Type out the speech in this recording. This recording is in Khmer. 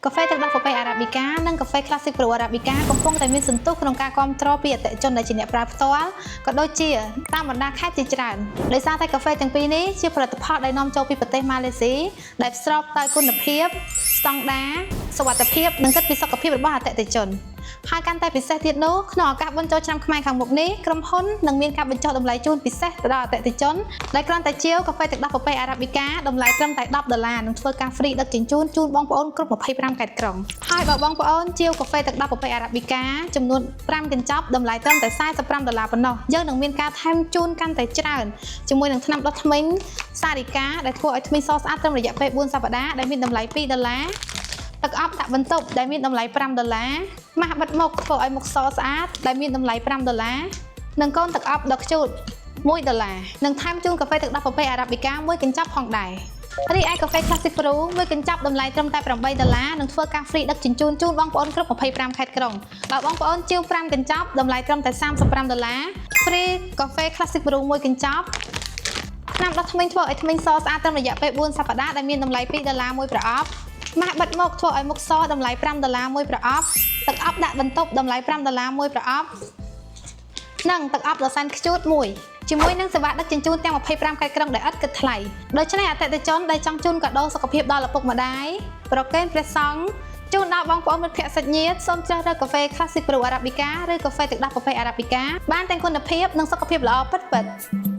កាហ្វេទឹកដោះពពែអារ៉ាប៊ីកានិងកាហ្វេ Classic Brew Arabica កំពុងតែមានសន្ទុះក្នុងការគាំទ្រពីអតិថិជនដែលជាអ្នកប្រើផ្ទាល់ក៏ដូចជាតាមបណ្ដាខេត្តជាច្រើនដោយសារតែកាហ្វេទាំងពីរនេះជាផលិតផលដែលនាំចូលពីប្រទេសម៉ាឡេស៊ីដែលស្របតាមគុណភាពស្តង់ដារសុវត្ថិភាពនិងគិតពីសុខភាពរបស់អតិថិជនហើយកាន់តែពិសេសទៀតនោះក្នុងឱកាសបុណ្យចូលឆ្នាំខ្មែរខាងមុខនេះក្រុមហ៊ុននឹងមានការបញ្ចុះតម្លៃជូនពិសេសទៅដល់អតិថិជនដែលគ្រាន់តែជាវកាហ្វេទឹកដោះពពែអារ៉ាប៊ីកាតម្លៃត្រឹមតែ$10នឹងធ្វើការហ្វ្រីដឹកជញ្ជូនជូនបងប្អូនគ្រប់25ខេត្តក្រុងហើយបើបងប្អូនជាវកាហ្វេទឹកដោះពពែអារ៉ាប៊ីកាចំនួន5កញ្ចប់តម្លៃត្រឹមតែ$45ប៉ុណ្ណោះយើងនឹងមានការថែមជូនកាន់តែច្រើនជាមួយនឹងថ្នាំដុសធ្មេញសារីកាដែលធ្វើឲ្យធ្មេញសស្អាតត្រឹមរយៈពេល4សប្តាហ៍ដែលមានតម្លៃ$2ទឹកអប់ដាក់បន្ទប់ដែលមានតម្លៃ$5ម៉ាស់បិទមុខធ្វើឲ្យមុខសស្អាតដែលមានតម្លៃ$5និងកូនទឹកអប់ដកខ្ជូត$1និងថែមជូនកាហ្វេទឹកដោះពពែអារ៉ាប៊ីកាមួយកញ្ចប់ផងដែររីឯកាហ្វេ Classic Brew មួយកញ្ចប់តម្លៃត្រឹមតែ$8នឹងធ្វើការហ្វ្រីដឹកជញ្ជូនជូនបងប្អូនគ្រប់25ខេត្តក្រុងបើបងប្អូនជាវ5កញ្ចប់តម្លៃត្រឹមតែ$35ហ្វ្រីកាហ្វេ Classic Brewមួយកញ្ចប់ថ្នាំដុសធ្មេញធ្វើឲ្យធ្មេញសស្អាតត្រឹមរយៈពេល4សប្តាហ៍ដែលមានតម្លៃ$2មួយប្រអប់ម៉ាស់បិទមុខធ្វើឲ្យមុខសតម្លៃ$5មួយប្រអប់ទឹកអប់ដាក់បន្ទប់តម្លៃ$5មួយប្រអប់និងទឹកអប់ដ៏សែនខ្ជូតមួយជាមួយនឹងសេវាដឹកជញ្ជូនទាំង25ខេត្តក្រុងដែលឥតគិតថ្លៃដូច្នេះអតិថិជនដែលចង់ជូនកាដូសុខភាពដល់ឪពុកម្ដាយប្រកេនព្រះសង្ឃជូនដល់បងប្អូនមិត្តភក្តិសាច់ញាតិសូមជ្រើសរើសកាហ្វេ Classic Brew Arabica ឬកាហ្វេទឹកដោះពពែ Arabica បានទាំងគុណភាពនិងសុខភាពល្អពិតៗ